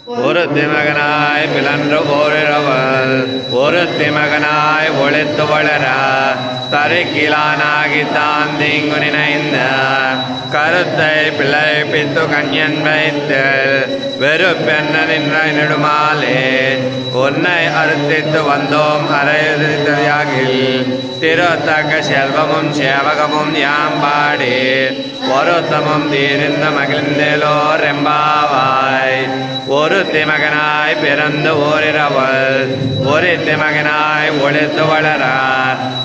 ஒருத்தி மகனாய் பிளன்று ஓரிரவல் ஒருத்தி மகனாய் ஒளித்து வளர தருக்கிலானாகி தான் தீங்கு நினைந்த கருத்தை பிழைப்பித்து கண்யன் வைத்து வெறுப்பென்ன நின்ற நெடுமாலே உன்னை அறுத்தித்து வந்தோம் அறையாகில் திருத்தக்க செல்வமும் சேவகமும் யாம்பாடி ஒருத்தமும் தீர்ந்த மகிழ்ந்தேலோ ரெம்பாவாய் ஒருத்தி மகனாய் பிறந்து ஓரிரவல் ஒருத்தி மகனாய் ஒளித்து வளர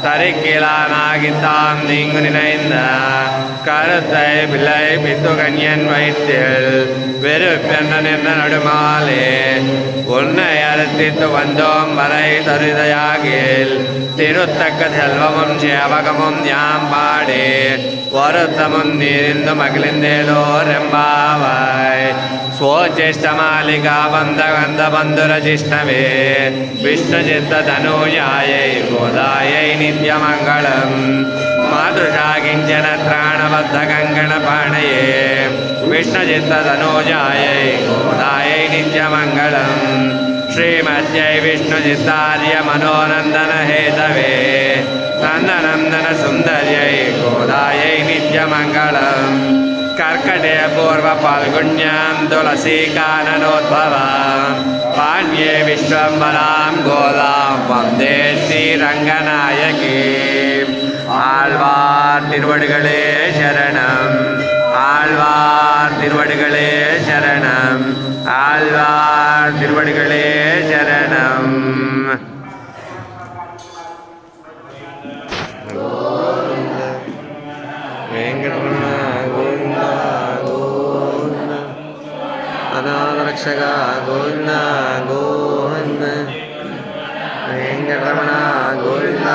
தரிக்கிலானாகித்தான் நீங்கு நினைந்த கருத்தை பிள்ளை பித்து கண்யன் வைத்தில் வெறுப்பென்ன நின்ற நடுமாலே உன்னை அறுத்தித்து வந்தோம் வரை தருதையாகில் திருத்தக்க செல்வமும் சேவகமும் யாம்பாடி வருத்தமும் நீரிந்து மகிழ்ந்தேலோ ரெம்பாவாய் स्वचेष्टमालिका बन्धबन्धुरजिष्णवे विष्णुचित्तधनुजायै गोदायै नित्यमङ्गलम् मातृषा किञ्चन त्राणबद्धकङ्कणपाणये विष्णुचित्तधनुजायै गोदायै नित्यमङ्गलम् श्रीमद्यै विष्णुचित्तार्य मनोनन्दनहेतवे नन्दनन्दनसुन्दर्यै गोदायै नित्यमङ्गलम् कर्कटे पूर्व फाल्गुण्यां तुलसी काननोद्भवां पाण्ये विश्वम्भरां गोदां वन्दे श्रीरङ्गनायकीम् ஆழ்வார் திருவடிகளே சரணம் ஆழ்வார் திருவடிகளே சரணம் ஆழ்வார் திருவடிகளே சரணம் अनाथरक्षका गोविन्द गोविन्द वेङ्कटरमण गोविन्द